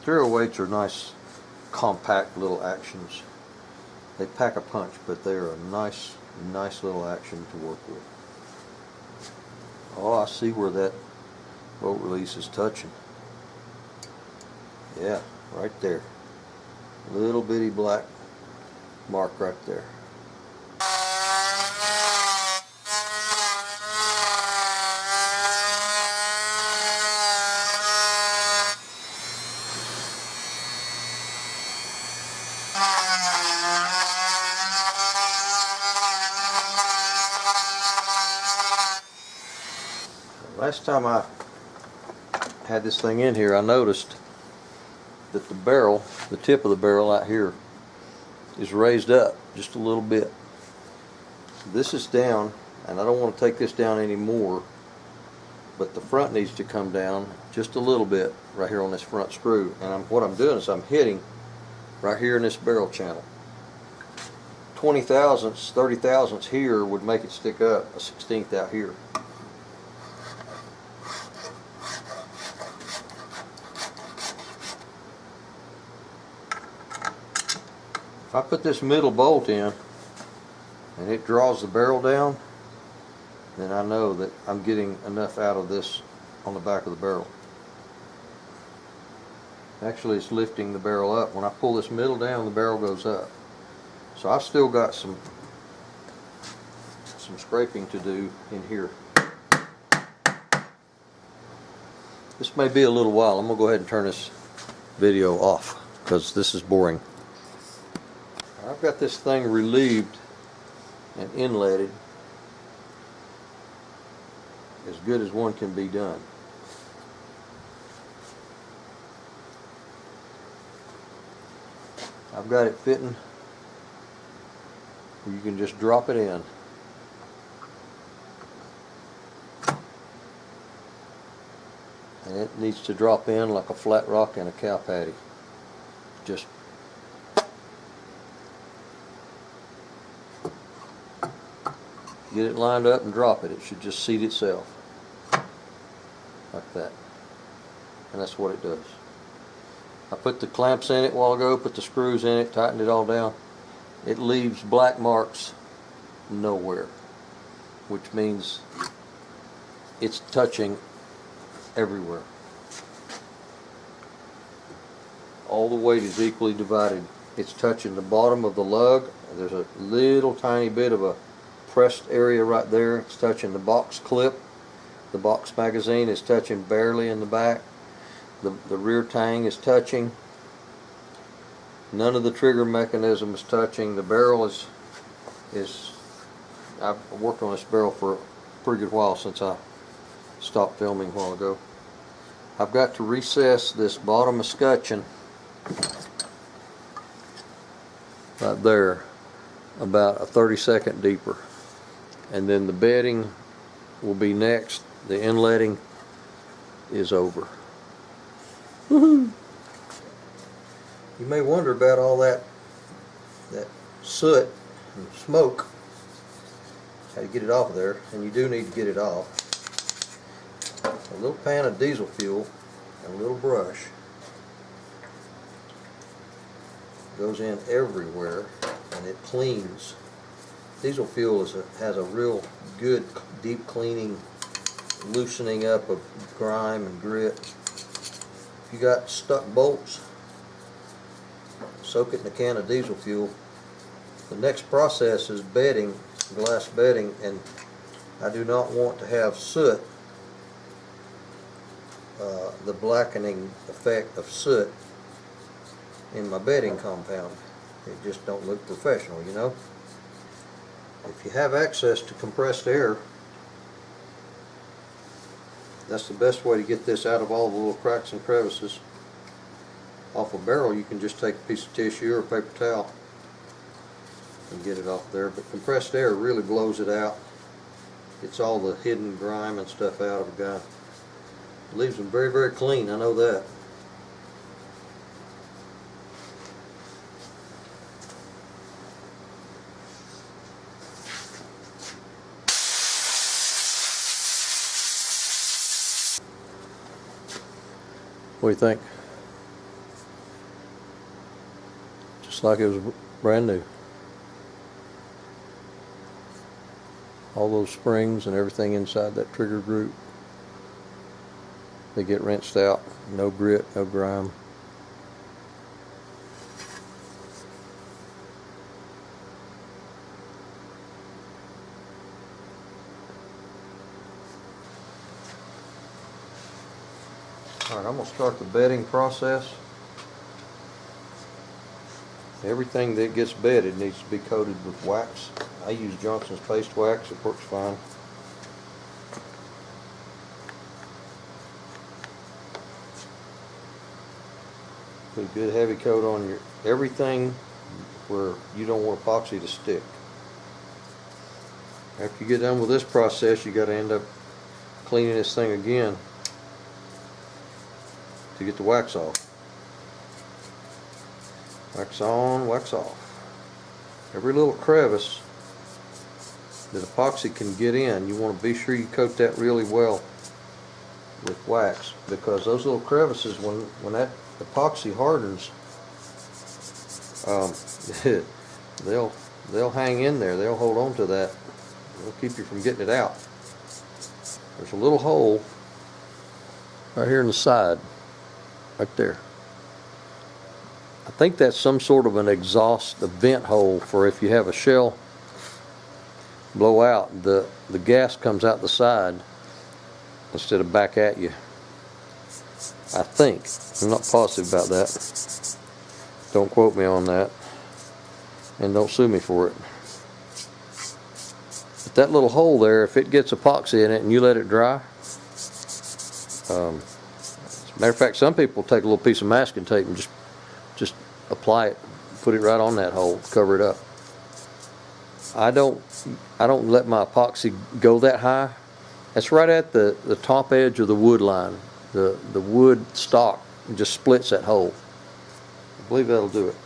308s are nice, compact little actions. They pack a punch, but they are a nice little action to work with. Oh, I see where that bolt release is touching. Yeah, right there. Little bitty black mark right there. Last time I had this thing in here, I noticed that the barrel, the tip of the barrel out here, is raised up just a little bit. This is down, and I don't want to take this down anymore, but the front needs to come down just a little bit right here on this front screw. And what I'm doing is I'm hitting right here in this barrel channel. 20 thousandths, 30 thousandths here would make it stick up, a 16th out here. If I put this middle bolt in and it draws the barrel down, then I know that I'm getting enough out of this on the back of the barrel. Actually, it's lifting the barrel up. When I pull this middle down, the barrel goes up. So I've still got some scraping to do in here. This may be a little while. I'm going to go ahead and turn this video off because this is boring. I've got this thing relieved and inletted as good as one can be done. I've got it fitting. You can just drop it in. And it needs to drop in like a flat rock in a cow patty. Just get it lined up and drop it. It should just seat itself. Like that. And that's what it does. I put the clamps in it a while ago, put the screws in it, tightened it all down. It leaves black marks nowhere, which means it's touching everywhere. All the weight is equally divided. It's touching the bottom of the lug. There's a little tiny bit of a pressed area right there. It's touching the box clip. The box magazine is touching barely in the back. The rear tang is touching. None of the trigger mechanism is touching. The barrel is I've worked on this barrel for a pretty good while since I stopped filming a while ago. I've got to recess this bottom escutcheon right there about a 32nd deeper, and then the bedding will be next. The inletting is over. Woohoo! You may wonder about all that soot and smoke, how to get it off of there, and you do need to get it off. A little pan of diesel fuel and a little brush goes in everywhere, and it cleans. Diesel fuel has a real good deep cleaning, loosening up of grime and grit. If you got stuck bolts, soak it in a can of diesel fuel. The next process is bedding, glass bedding, and I do not want to have soot, the blackening effect of soot in my bedding compound. It just don't look professional, you know. If you have access to compressed air, that's the best way to get this out of all the little cracks and crevices. Off a barrel, you can just take a piece of tissue or a paper towel and get it off there, but compressed air really blows it out. Gets all the hidden grime and stuff out of a gun. It leaves them very, very clean, I know that. What do you think? Looks like it was brand new. All those springs and everything inside that trigger group, they get rinsed out. No grit, no grime. Alright, I'm going to start the bedding process. Everything that gets bedded needs to be coated with wax. I use Johnson's paste wax, it works fine. Put a good heavy coat on your everything where you don't want epoxy to stick. After you get done with this process, you got to end up cleaning this thing again to get the wax off. Wax on, wax off. Every little crevice that epoxy can get in, you want to be sure you coat that really well with wax, because those little crevices, when that epoxy hardens, they'll hang in there. They'll hold on to that. They'll keep you from getting it out. There's a little hole right here in the side, right there. I think that's some sort of an exhaust, a vent hole for if you have a shell blow out, the gas comes out the side instead of back at you. I think. I'm not positive about that. Don't quote me on that. And don't sue me for it. But that little hole there, if it gets epoxy in it and you let it dry, as a matter of fact, some people take a little piece of masking tape and just apply it, put it right on that hole, cover it up. I don't let my epoxy go that high. That's right at the top edge of the wood line. The wood stock just splits that hole. I believe that'll do it.